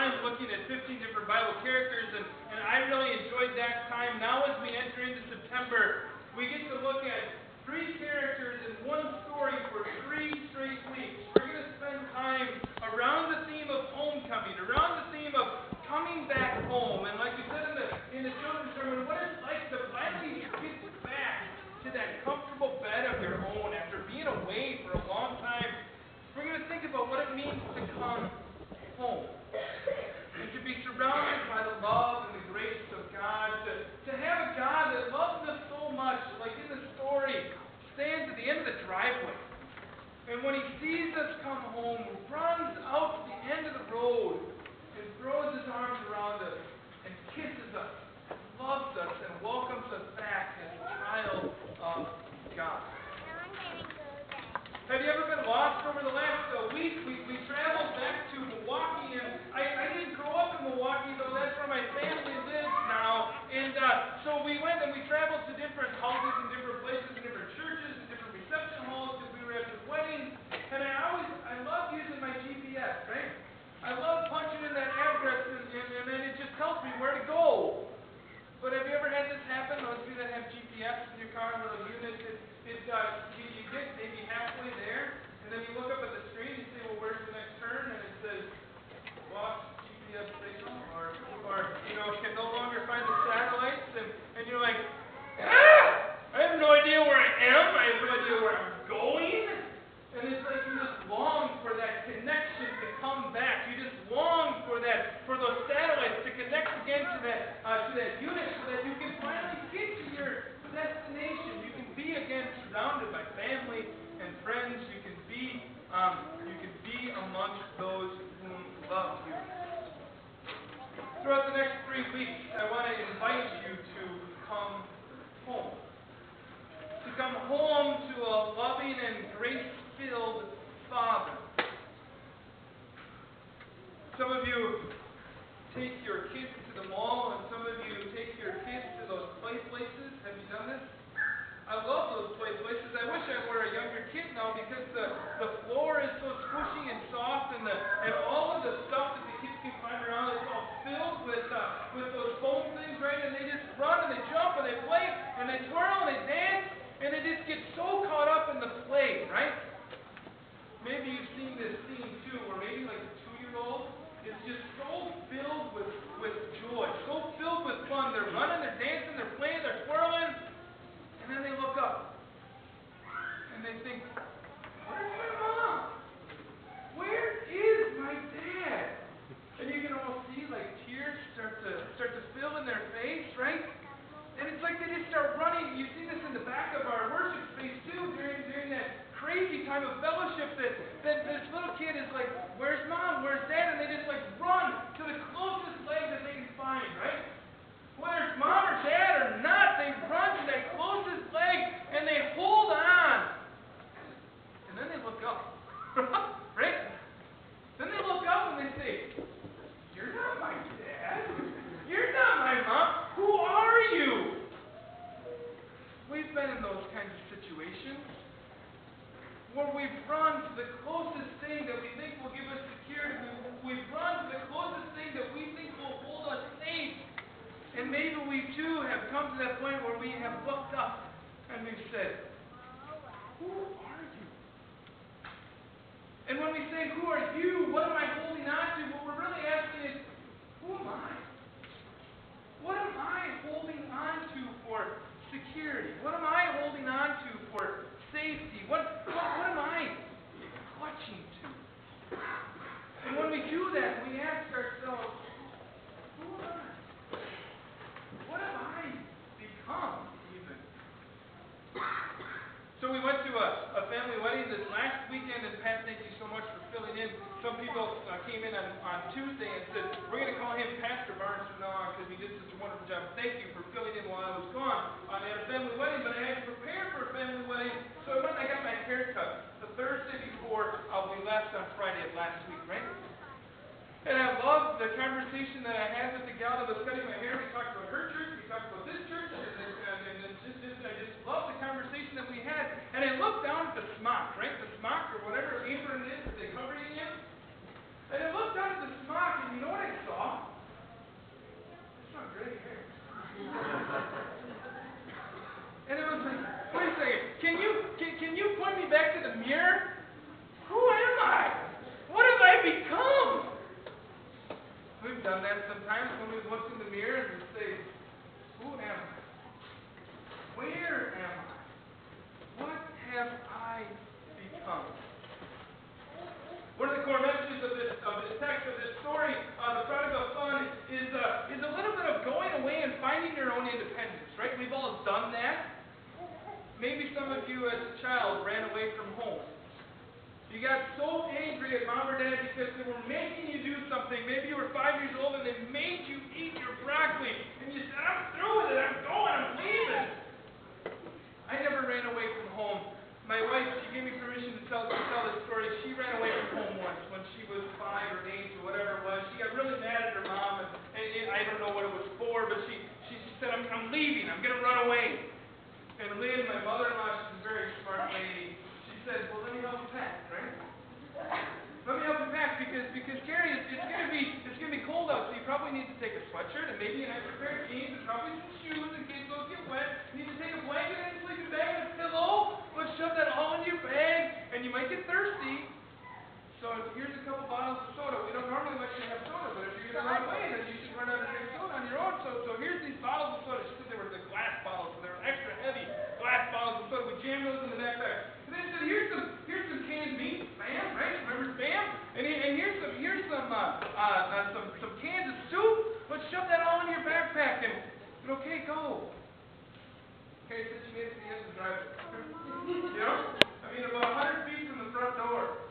time looking at 15 different Bible characters, and I really enjoyed that time. Now as we enter into September, we get to look at 3 characters in one story for 3 straight weeks. We're going to spend time around the theme of homecoming, around the theme of coming back home. And like we said in the children's sermon, what it's like to finally get back to that comfortable bed of your own after being away for a long time. We're going to think about what it means to come home and to be surrounded by the love and the grace of God, to have a God that loves us so much, like in the story, stands at the end of the driveway. And when he sees us come home, runs out to the end of the road and throws his arms around us and kisses us, loves us, and welcomes us back as a child of God. Have you ever been lost over the last week? We traveled back to Milwaukee, and I didn't grow up in Milwaukee, though that's where my family lives now. And so we went and we traveled to different houses and different places and different churches and different reception halls because we were at the weddings. And I love using my GPS, right? I love punching in that address, and then it just tells me where to go. But have you ever had this happen? Those of you that have GPS in your car, little units, you get maybe halfway there, and then you look up at the screen and you say, well, where's the next turn? And it says, lost GPS signal, or can no longer find the satellites, and you're like, I have no idea where I am, I have no idea where I'm going. And it's like you just long for that connection to come back. You just long for those satellites to connect again to that unit so that you can finally get to your destination. You can be again surrounded by family and friends. You can be amongst those whom love you. Throughout the next 3 weeks, I want to invite you to come home. To come home to a loving and grace-filled Father. Some of you take your kids to the mall, and some of you take your kids to those play places. Have you done this? I love those play places. I wish I were a younger kid now because the floor is so squishy and soft, and all of the stuff that the kids can climb around is all filled with those foam things, right? And they just run and they jump and they play and they twirl and they dance, and they just get so caught up in the play, right? Maybe you've seen this scene too, where maybe like a 2-year-old is just so filled with joy, so filled with fun. They're running, they're dancing, they're playing, they're twirling, and then they look up and they think, where's my mom? Where is my dad? And you can almost see like tears start to fill in their face, right? And it's like they just start running. You see this in the back of our worship space too during that crazy time of fellowship that this little kid is like, where's mom? Where's dad? And they just like run to the closest leg that they can find, right? Whether it's mom or dad or not, they run to that closest leg and they hold on. And then they look up. Right? Then they look up and they say, you're not my dad. You're not my mom. Who are you? We've been in those kinds of situations where we've run to the closest thing that we think will give us security. We've run to the closest thing that we think will hold us safe. And maybe we too have come to that point where we have looked up and we've said, who are you? And when we say, who are you? What am I holding on to? What we're really asking is, who am I? What am I holding on to for security? What am I holding on to for safety? What am I clutching to? And when we do that, we ask ourselves, who am I? What have I become, even? So we went to a family wedding this last weekend, and Pat, thank you so much for filling in. Some people came in on Tuesday and said, we're going to call him Pastor Barnes from now on because he did such a wonderful job. Thank you for filling in while I was gone. I had a family wedding, but I had to prepare for a family wedding, so I went and I got my hair cut the Thursday before we left on Friday of last week, right? And I loved the conversation that I had with the gal that was cutting my hair. We talked about her church, we talked about this church, and I just loved the conversation that we had. And I looked down at the smock, right? The smock or whatever apron it is that they cover you in. And I looked down at the smock, and you know what I done that. Maybe some of you as a child ran away from home. You got so angry at mom or dad because they were making you do something. Maybe you were 5 years old and they made you eat your broccoli. And you said, I'm through with it. I'm going. I'm leaving. I never ran away from home. My wife, she gave me permission to tell this story. She ran away from home once when she was 5 or 8 or whatever it was. She got really mad at her mom, and I don't know what it was for, but she said, I'm leaving. I'm going to run away. And Lynn, my mother-in-law, she's a very smart lady. She said, well, let me help you pack, right? Let me help you pack because Gary, it's gonna be cold out, so you probably need to take a sweatshirt and maybe an extra pair of jeans and probably some shoes in case those get wet. You need to take a blanket and a sleeping bag and a pillow. Let's shove that all in your bag, and you might get thirsty. So here's a couple bottles of soda. We don't normally let you have soda, but if you're gonna run away, then you should run out and drink soda on your own. So here's these bottles of soda. She said they were the glass bottles, so they were extra heavy glass bottles of soda. We jammed those in the backpack. And then she said, here's some canned meat, Spam, right? Remember Spam? And here's some cans of soup. Let's shove that all in your backpack. And okay, go. Okay, so she made it to the end of the driveway. You know? I mean, about 100 feet from the front door.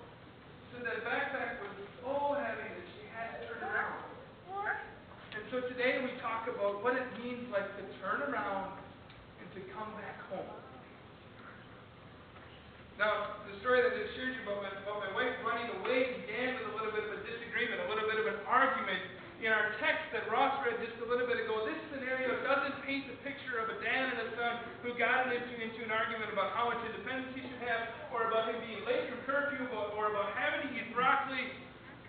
So that backpack was so heavy that she had to turn around. And so today we talk about what it means like to turn around and to come back home. Now, the story that I just shared you about my wife running away began with a little bit of a disagreement, a little bit of an argument. In our text that Ross read just a little bit ago, this scenario doesn't paint the picture of a dad and a son who got into an argument about how much independence he should have, or about him being late from curfew, or about having to eat broccoli.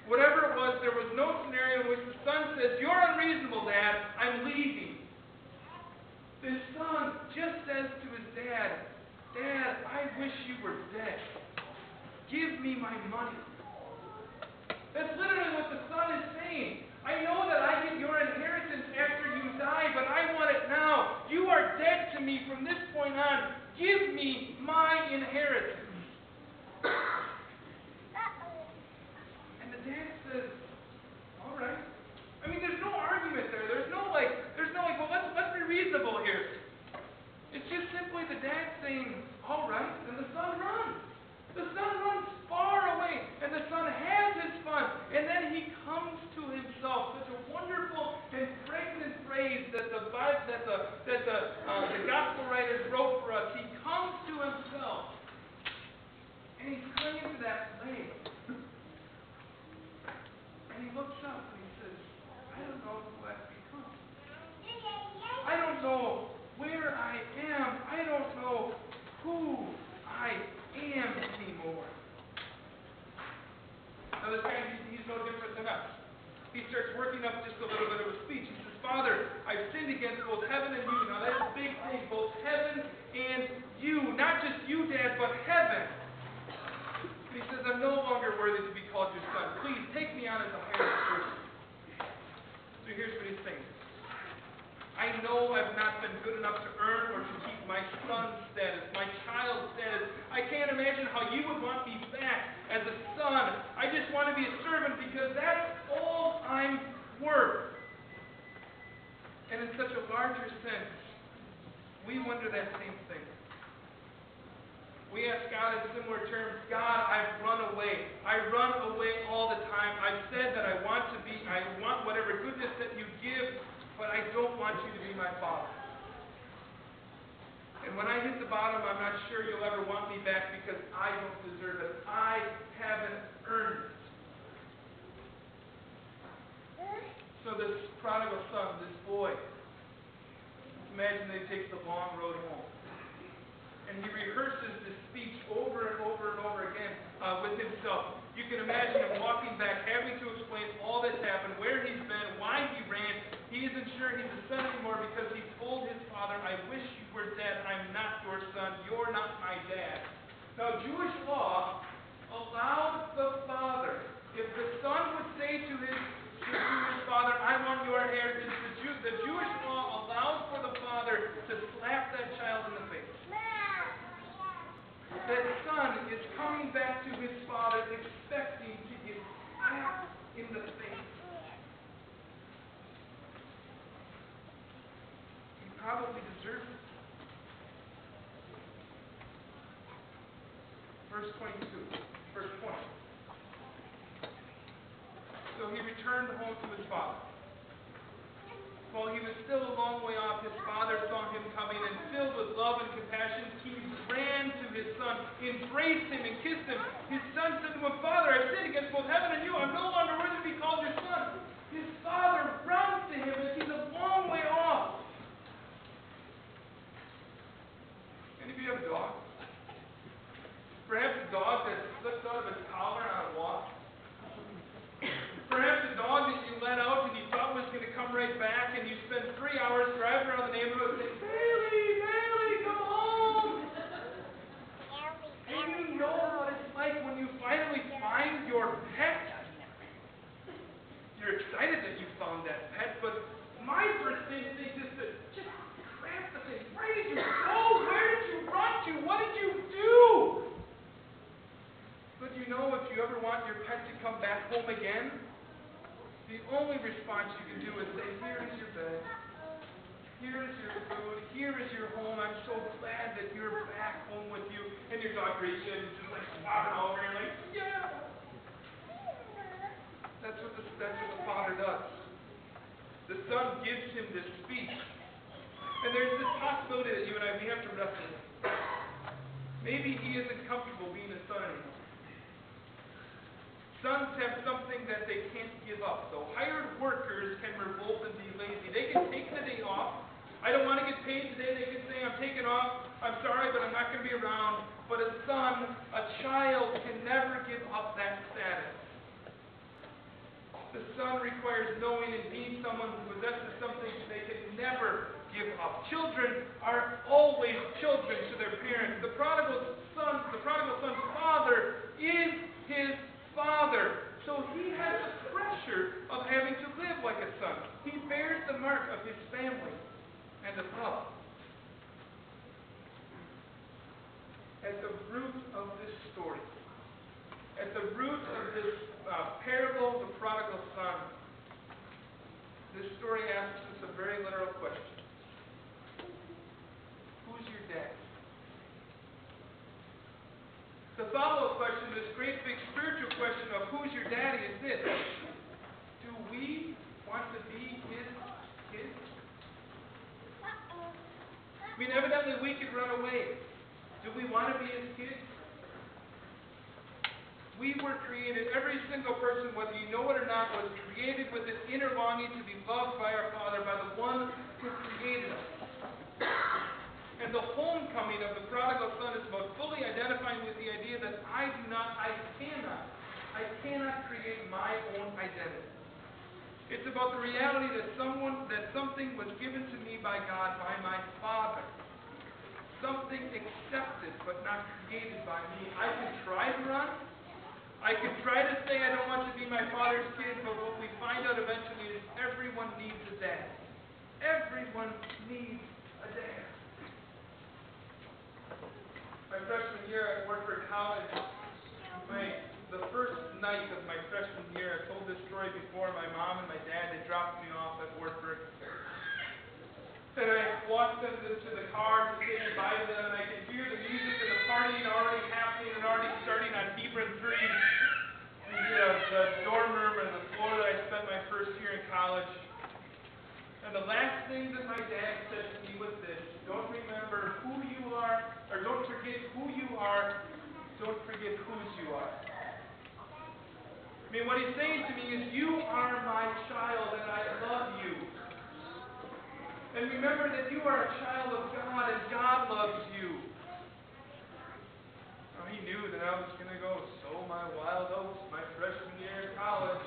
Whatever it was, there was no scenario in which the son says, you're unreasonable, Dad, I'm leaving. The son just says to his dad, Dad, I wish you were dead. Give me my money. That's literally what the son is saying. I know that I get your inheritance after you die, but I want it now. You are dead to me from this point on. Give me my inheritance. And the dad says, all right. I mean, there's no argument there. There's no like, well, let's be reasonable here. It's just simply the dad saying, all right, and the son runs. The son runs far away, and the son has his fun, and then he comes to himself. Such a wonderful and pregnant phrase that the gospel writers wrote for us. He comes to himself, and he's clinging to that leg, and he looks up and he says, I don't know who I've become. I don't know where I am. I don't know who I am anymore. Now this guy, he's no different than us. He starts working up just a little bit of a speech. He says, Father, I've sinned against both heaven and you. Now that's a big thing, both heaven and you. Not just you, Dad, but heaven. And he says, I'm no longer worthy to be called your son. Please take me on as a hired person. So here's what he's saying. I know I've not been good enough to earn or to keep my son status, my child status. I can't imagine how you would want me back as a son. I just want to be a servant because that's all I'm worth. And in such a larger sense, we wonder that same thing. We ask God in similar terms, God, I've run away. I run away all the time. I've said that I want whatever goodness that you give, but I don't want you to be my father. And when I hit the bottom, I'm not sure you'll ever want me back because I don't deserve it. I haven't earned it. So this prodigal son, this boy, imagine that he takes the long road home. And he rehearses this speech over and over and over again with himself. You can imagine him walking back, having to explain all that's happened, where he's been, why he ran. He isn't sure he's a son anymore because he told his father, I wish you were dead. I'm not your son. You're not my dad. Now, Jewish law allowed the father, if the son would say to his father, I want your inheritance, the Jewish law allows for the father to slap that child in the face. That son is coming back to his father expecting to get slapped in the face. He probably deserves it. verse 22, verse 20. So he returned home to his father. While he was still a long way off, his father saw him coming, and filled with love and compassion, he ran to his son, embraced him, and kissed him. His son said to him, "Father, I've sinned against both heaven and you. I'm no longer worthy to be called your son." His father runs to him as he's a long way off. Any of you have a dog? Perhaps a dog that slipped out of its collar on a walk. Perhaps a dog that you let out and you thought was going to come right back, and you spend 3 hours driving around the neighborhood saying, "Bailey, Bailey, come home!" And you know what it's like when you finally find your pet. You're excited that you found that pet, but my first instinct is to just grab the thing. Where did you go? Where did you run to? What did you do? But you know, if you ever want your pet to come back home again, the only response you can do is say, "Here is your bed. Here is your food. Here is your home. I'm so glad that you're back home with you." And your dog reaches in and just like squatting over and you're like, "Yeah." That's what the father does. The son gives him this speech. And there's this possibility that you and I, we have to wrestle with. Maybe he isn't comfortable being a son anymore. Sons have something that they can't give up. So hired workers can revolt and be lazy. They can take the day off. I don't want to get paid today. They can say, "I'm taking off. I'm sorry, but I'm not going to be around." But a son, a child, can never give up that status. The son requires knowing and being someone who possesses something they can never give up. Children are always children to their parents. The prodigal son's father is his father. So he has the pressure of having to live like a son. He bears the mark of his family and of love. At the root of this story, at the root of this parable, the prodigal son, this story asks us a very literal question. Who's your dad? The follow-up question, this great big spiritual question of who's your daddy, is this. Do we want to be his kids? I mean, evidently we could run away. Do we want to be his kids? We were created, every single person, whether you know it or not, was created with this inner longing to be loved by our Father, by the one who created us. And the homecoming of the prodigal son is about fully identifying with the idea that I cannot create my own identity. It's about the reality that something was given to me by God, by my Father. Something accepted but not created by me. I can try to run. I can try to say I don't want to be my Father's kid, but what we find out eventually is everyone needs a dad. Everyone needs a dad. My freshman year at Wartburg College, the first night of my freshman year, I told this story before. My mom and my dad, they dropped me off at Wartburg. And I walked into the car to say goodbye to them, and I could hear the music and the partying already happening and already starting on Hebron 3, the dorm room and the floor that I spent my first year in college. And the last thing that my dad said to me was this: don't remember who you are, or don't forget who you are, don't forget whose you are. I mean, what he's saying to me is, you are my child and I love you. And remember that you are a child of God and God loves you. Now, he knew that I was going to go sow my wild oats my freshman year in college.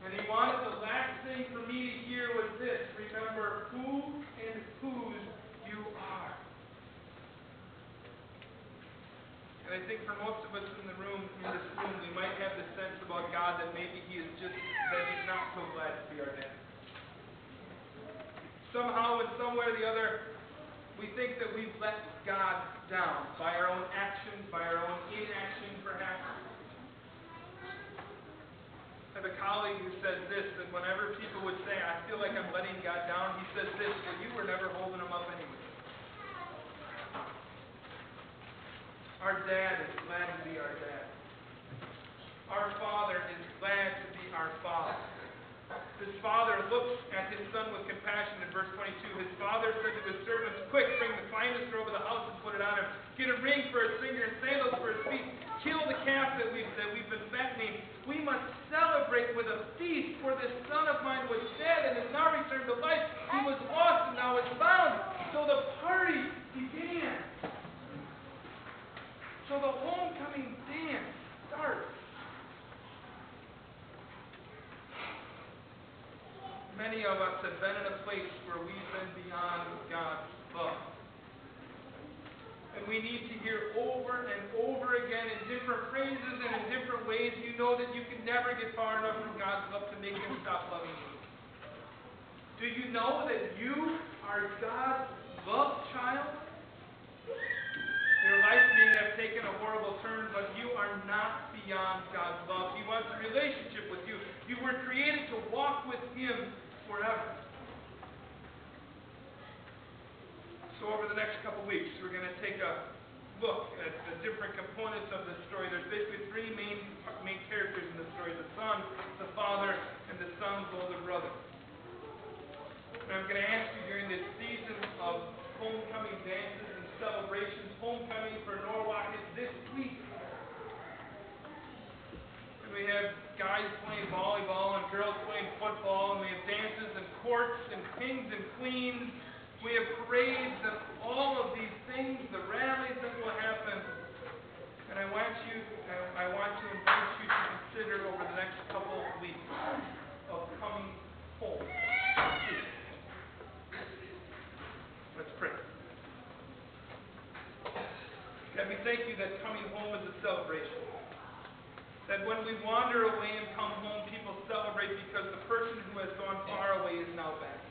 And he wanted the last thing for me to hear was this: remember who and whose you are. And I think for most of us in this room, we might have the sense about God that maybe he's not so glad to be our dad. Somehow, in some way or the other, we think that we've let God down by our own actions, by our own inaction, perhaps. I have a colleague who says this, that whenever people would say, I feel like I'm letting God down, he says this: well, you were never holding him up anyway. Our dad is glad to be our dad. Our father is glad to be our father. His father looks at his son with compassion in verse 22. His father said to his servants, "Quick, bring the finest robe of the house and put it on him. Get a ring for his finger and sandals for his feet. Kill the calf that we've been fattening. We must celebrate with a feast, for this son of mine was dead and is now returned to life. He was lost and now is found." So the party began. So the homecoming dance starts. Many of us have been in a place where we've been beyond God's love. And we need to hear over and over again in different phrases and in different ways, you know that you can never get far enough from God's love to make him stop loving you. Do you know that you are God's loved child? Your life may have taken a horrible turn, but you are not beyond God's love. He wants a relationship with you. You were created to walk with him forever. So over the next couple weeks, we're going to take a look at the different components of the story. There's basically three main characters in the story: the son, the father, and the son's older brother. And I'm going to ask you during this season of homecoming dances and celebrations, homecoming for Norwalk is this week. And we have guys playing volleyball and girls playing football, and we have dances and courts and kings and queens. We have parades and all of these things, the rallies that will happen. And I want to invite you to consider over the next couple of weeks of coming home. Let's pray. God, we thank you that coming home is a celebration. That when we wander away and come home, people celebrate because the person who has gone far away is now back.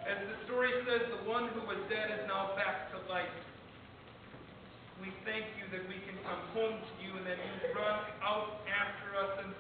As the story says, the one who was dead is now back to life. We thank you that we can come home to you and that you run out after us and